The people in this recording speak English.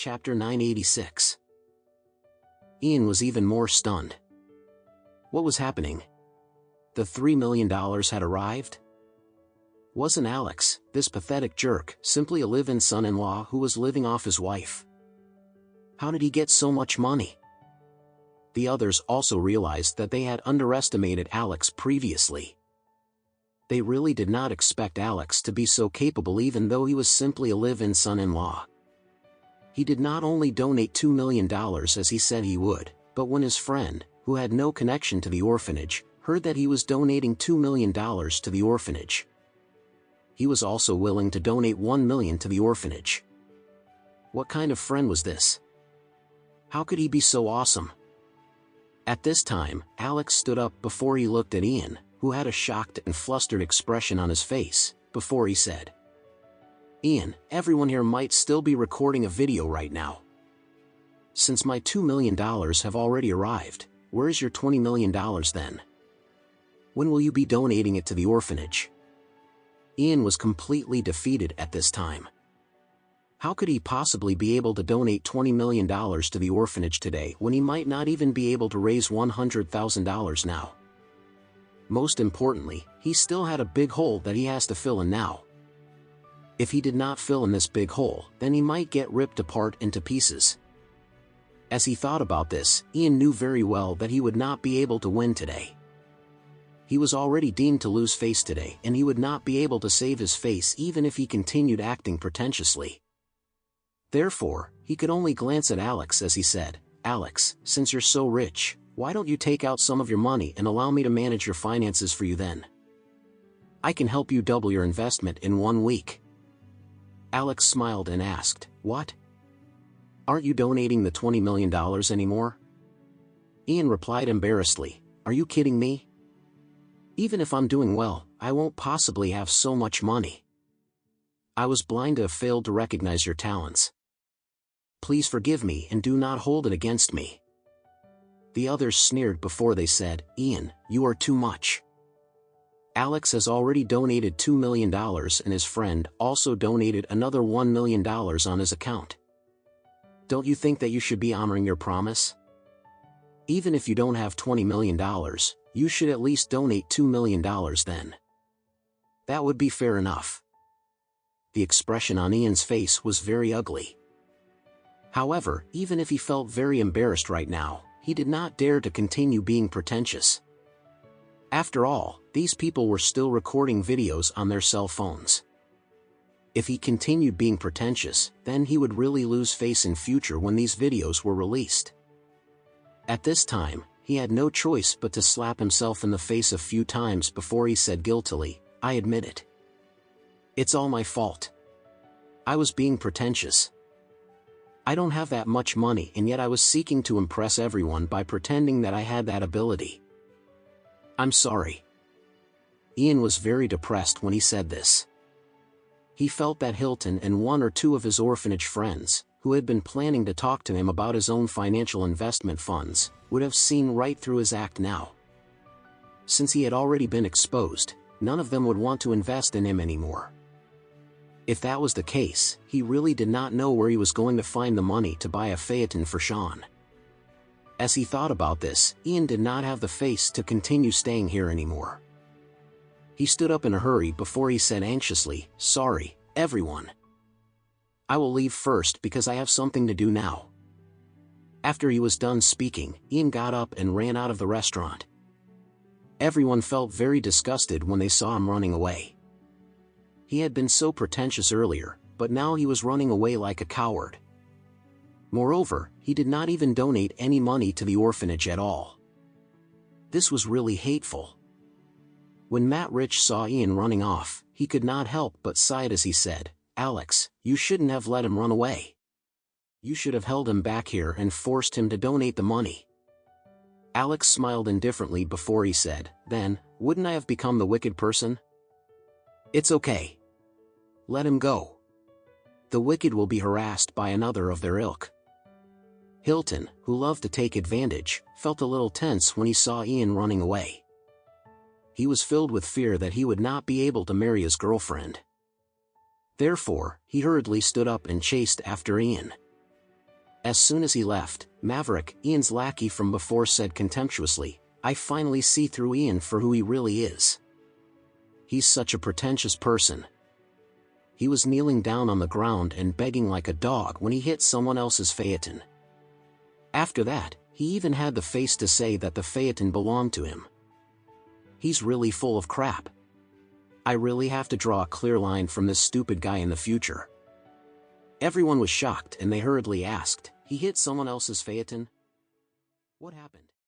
Chapter 986. Ian was even more stunned. What was happening? The $3 million had arrived? Wasn't Alex, this pathetic jerk, simply a live-in son-in-law who was living off his wife? How did he get so much money? The others also realized that they had underestimated Alex previously. They really did not expect Alex to be so capable even though he was simply a live-in son-in-law. He did not only donate $2 million as he said he would, but when his friend, who had no connection to the orphanage, heard that he was donating $2 million to the orphanage, he was also willing to donate $1 million to the orphanage. What kind of friend was this? How could he be so awesome? At this time, Alex stood up before he looked at Ian, who had a shocked and flustered expression on his face, before he said, "Ian, everyone here might still be recording a video right now. Since my $2 million have already arrived, where's your $20 million then? When will you be donating it to the orphanage?" Ian was completely defeated at this time. How could he possibly be able to donate $20 million to the orphanage today when he might not even be able to raise $100,000 now? Most importantly, he still had a big hole that he has to fill in now. If he did not fill in this big hole, then he might get ripped apart into pieces. As he thought about this, Ian knew very well that he would not be able to win today. He was already deemed to lose face today, and he would not be able to save his face even if he continued acting pretentiously. Therefore, he could only glance at Alex as he said, "Alex, since you're so rich, why don't you take out some of your money and allow me to manage your finances for you then? I can help you double your investment in 1 week." Alex smiled and asked, "What? Aren't you donating the $20 million anymore?" Ian replied embarrassedly, "Are you kidding me? Even if I'm doing well, I won't possibly have so much money. I was blind to have failed to recognize your talents. Please forgive me and do not hold it against me." The others sneered before they said, "Ian, you are too much. Alex has already donated $2 million and his friend also donated another $1 million on his account. Don't you think that you should be honoring your promise? Even if you don't have $20 million, you should at least donate $2 million then. That would be fair enough." The expression on Ian's face was very ugly. However, even if he felt very embarrassed right now, he did not dare to continue being pretentious. After all, these people were still recording videos on their cell phones. If he continued being pretentious, then he would really lose face in future when these videos were released. At this time, he had no choice but to slap himself in the face a few times before he said guiltily, "I admit it. It's all my fault. I was being pretentious. I don't have that much money and yet I was seeking to impress everyone by pretending that I had that ability. I'm sorry." Ian was very depressed when he said this. He felt that Hilton and 1 or 2 of his orphanage friends, who had been planning to talk to him about his own financial investment funds, would have seen right through his act now. Since he had already been exposed, none of them would want to invest in him anymore. If that was the case, he really did not know where he was going to find the money to buy a Phaeton for Sean. As he thought about this, Ian did not have the face to continue staying here anymore. He stood up in a hurry before he said anxiously, "Sorry, everyone. I will leave first because I have something to do now." After he was done speaking, Ian got up and ran out of the restaurant. Everyone felt very disgusted when they saw him running away. He had been so pretentious earlier, but now he was running away like a coward. Moreover, he did not even donate any money to the orphanage at all. This was really hateful. When Matt Rich saw Ian running off, he could not help but sigh as he said, "Alex, you shouldn't have let him run away. You should have held him back here and forced him to donate the money." Alex smiled indifferently before he said, "Then, wouldn't I have become the wicked person? It's okay. Let him go. The wicked will be harassed by another of their ilk." Hilton, who loved to take advantage, felt a little tense when he saw Ian running away. He was filled with fear that he would not be able to marry his girlfriend. Therefore, he hurriedly stood up and chased after Ian. As soon as he left, Maverick, Ian's lackey from before, said contemptuously, "I finally see through Ian for who he really is. He's such a pretentious person." He was kneeling down on the ground and begging like a dog when he hit someone else's phaeton. After that, he even had the face to say that the phaeton belonged to him. He's really full of crap. I really have to draw a clear line from this stupid guy in the future. Everyone was shocked and they hurriedly asked, "He hit someone else's phaeton? What happened?"